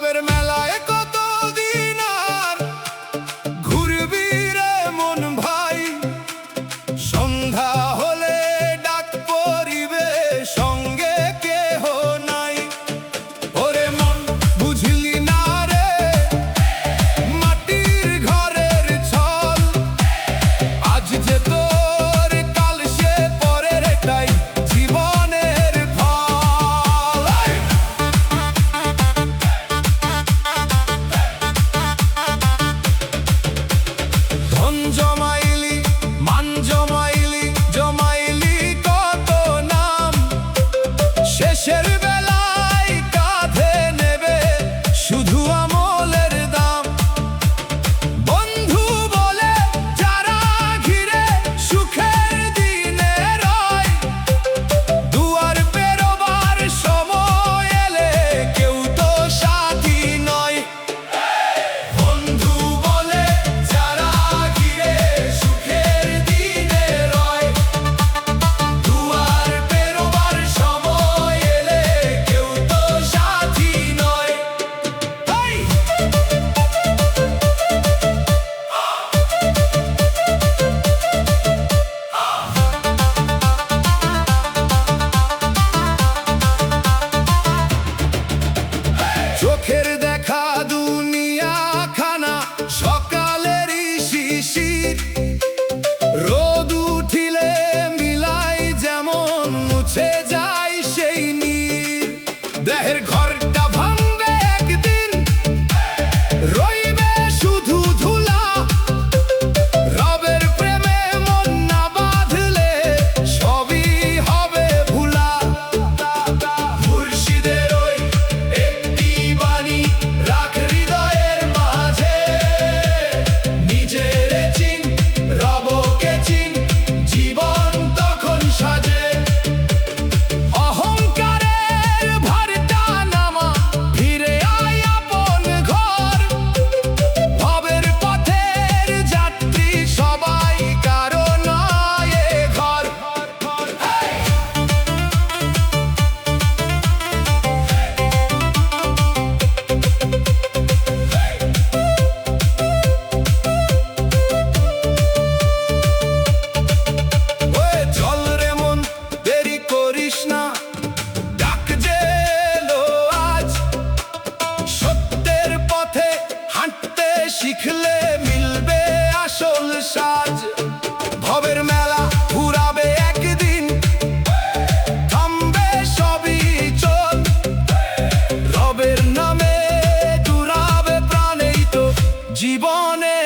ভবের মেলায় কতদিন আর ঘুরবি রে মন ভাই, সন্ধ্যা হলে ডাক পড়িবে সঙ্গে কেহ নাই। ওরে মন বুঝলি না রে মাটির ঘরের ছল, আজ যে তোর কাল সে পরের এটাই জীবনের ফল। ধন জমাইলি মান জমাইলি জমাইলি কত নাম, শেষের বেলায় কাঁধে নেবে শুধু আমলের দাম। বন্ধু বলে যারা ঘিরে সুখের দিনে রয়, দুয়ার পেরোবার সময় এলে কেউ তো সাথী নয়। বন্ধু বলে যারা ঘিরে সুখের দিনে রয়, দুয়ার পেরোবার সময় এলে কেউ তো সাথী নয়। চোখের দেখা দুনিয়া খানা সকালেরই শিশির, রোদ উঠিলে মিলাই যেমন মুছে যায় সেই নীর। দেহের ঘরটা ভাঙবে একদিন, রইবে শুধু ধুলা, রবের প্রেমে মন না বাঁধলে সবই হবে ভুলা। মুর্শিদের ওই একটি বাণী রাখ হৃদয়ের মাঝে, নিজের চিন রবকে চিন, জীবন তখন সাজে। অহংকারের ভারটা নামা, ফিরে আয় আপন ঘর, ভবের পথের যাত্রী সবাই কারো নয় এ ঘর। ওয়ে চল রে মন দেরি করিস না, ডাক যে এলো আজ। সত্যের পথে হাঁটতে শিখলে মিলবে আসল সাজ। ভবের মেলা ঘুরাবে একদিন, থামবে সবই চল, রবের নামে জুড়াবে প্রাণেই তো জীবনে